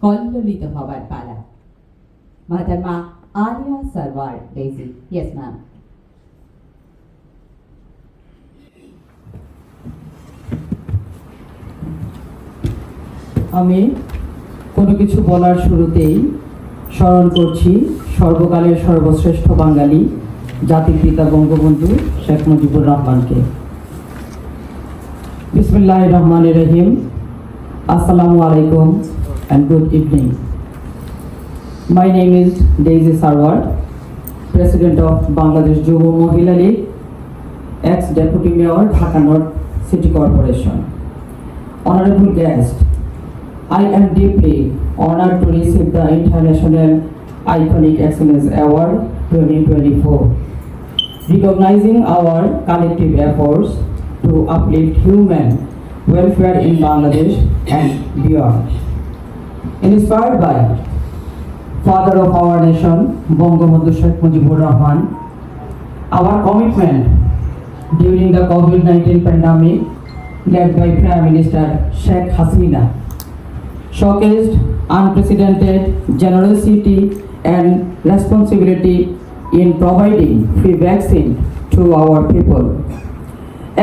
কল্লোলিত হবার পালা। মহতরমা Alia Sarwar Daisy. Yes ma'am. আমি কোনো কিছু বলার শুরুতেই স্মরণ করছি সর্বকালের সর্বশ্রেষ্ঠ বাঙালি জাতির পিতা বঙ্গবন্ধু শেখ মুজিবুর রহমানকে। বিসমিল্লাহির রহমানির রহিম। আসসালামু আলাইকুম and good evening. My name is Daisy Sarwar, President of Bangladesh Jubo Mohila League, ex-Deputy Mayor, Dhaka North City Corporation. Honorable guest, I am deeply honored to receive the International Iconic Excellence Award 2024, recognizing our collective efforts to uplift human welfare in Bangladesh and beyond. Inspired by Father of our nation, Bangabandhu Sheikh Mujibur Rahman, our commitment during the COVID-19 pandemic led by Prime Minister Sheikh Hasina showcased unprecedented generosity and responsibility in providing free vaccine to our people.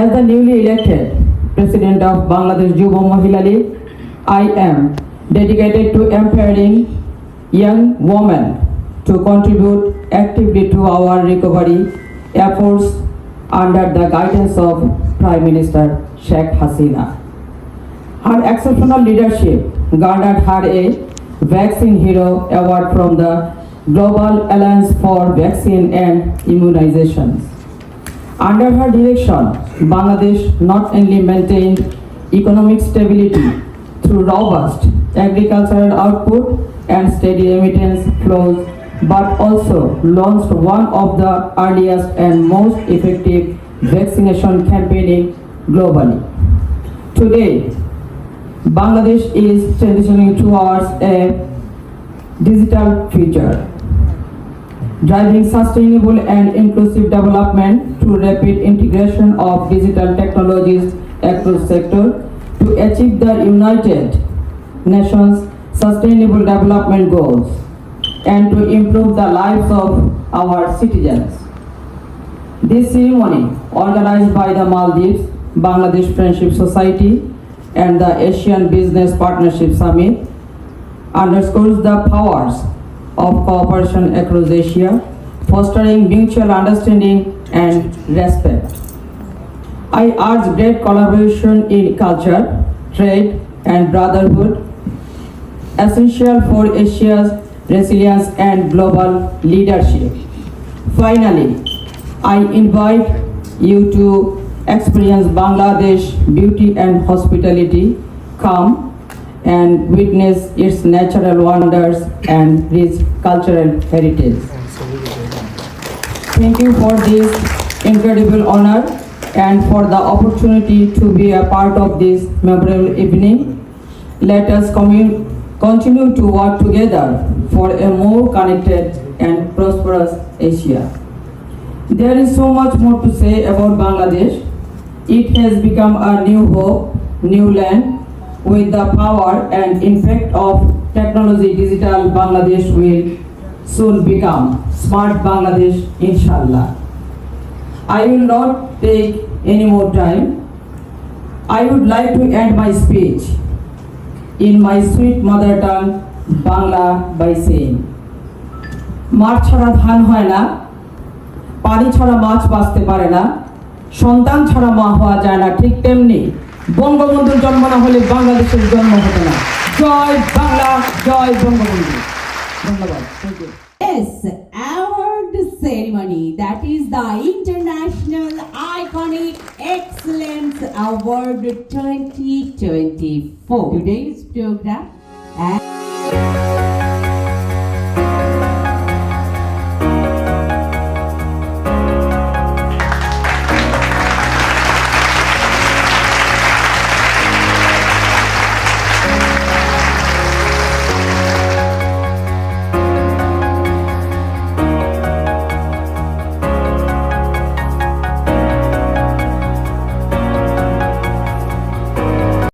As the newly elected President of Bangladesh Jubo Mohila League, I am dedicated to empowering young women to contribute actively to our recovery efforts under the guidance of Prime Minister Sheikh Hasina. Her exceptional leadership garnered her a Vaccine Hero Award from the Global Alliance for Vaccine and Immunizations. Under her direction, Bangladesh not only maintained economic stability through robust agricultural output and steady remittance flows, but also launched one of the earliest and most effective vaccination campaigning globally. Today, Bangladesh is transitioning towards a digital future, driving sustainable and inclusive development through rapid integration of digital technologies across sectors to achieve the United Nations Sustainable Development Goals and to improve the lives of our citizens. This ceremony, organized by the Maldives Bangladesh Friendship Society and the Asian Business Partnership Summit, underscores the powers of cooperation across Asia, fostering mutual understanding and respect. I urge great collaboration in culture, trade, and brotherhood, essential for Asia's resilience and global leadership. Finally, I invite you to experience Bangladesh beauty and hospitality. Come and witness its natural wonders and rich cultural heritage. Thank you for this incredible honor and for the opportunity to be a part of this memorable evening. Let us continue to work together for a more connected and prosperous Asia. There is so much more to say about Bangladesh. It has become a new hope, new land. With the power and impact of technology, digital Bangladesh will soon become smart Bangladesh, inshallah. I will not take any more time. I would like to end my speech in my sweet mother tongue, Bangla, by saying, মাঠ ছাড়া ধান হয় না, পানি ছাড়া মাছ বাঁচতে পারে না, সন্তান ছাড়া মা হওয়া যায় না, ঠিক তেমনি বঙ্গবন্ধুর জন্ম না হলে বাংলাদেশের জন্ম হতো না। জয় বাংলা, জয় বঙ্গবন্ধু। ধন্যবাদ। Thank you. Yes, award ceremony, that is the International Iconic Excellence Award 2024. Today's program.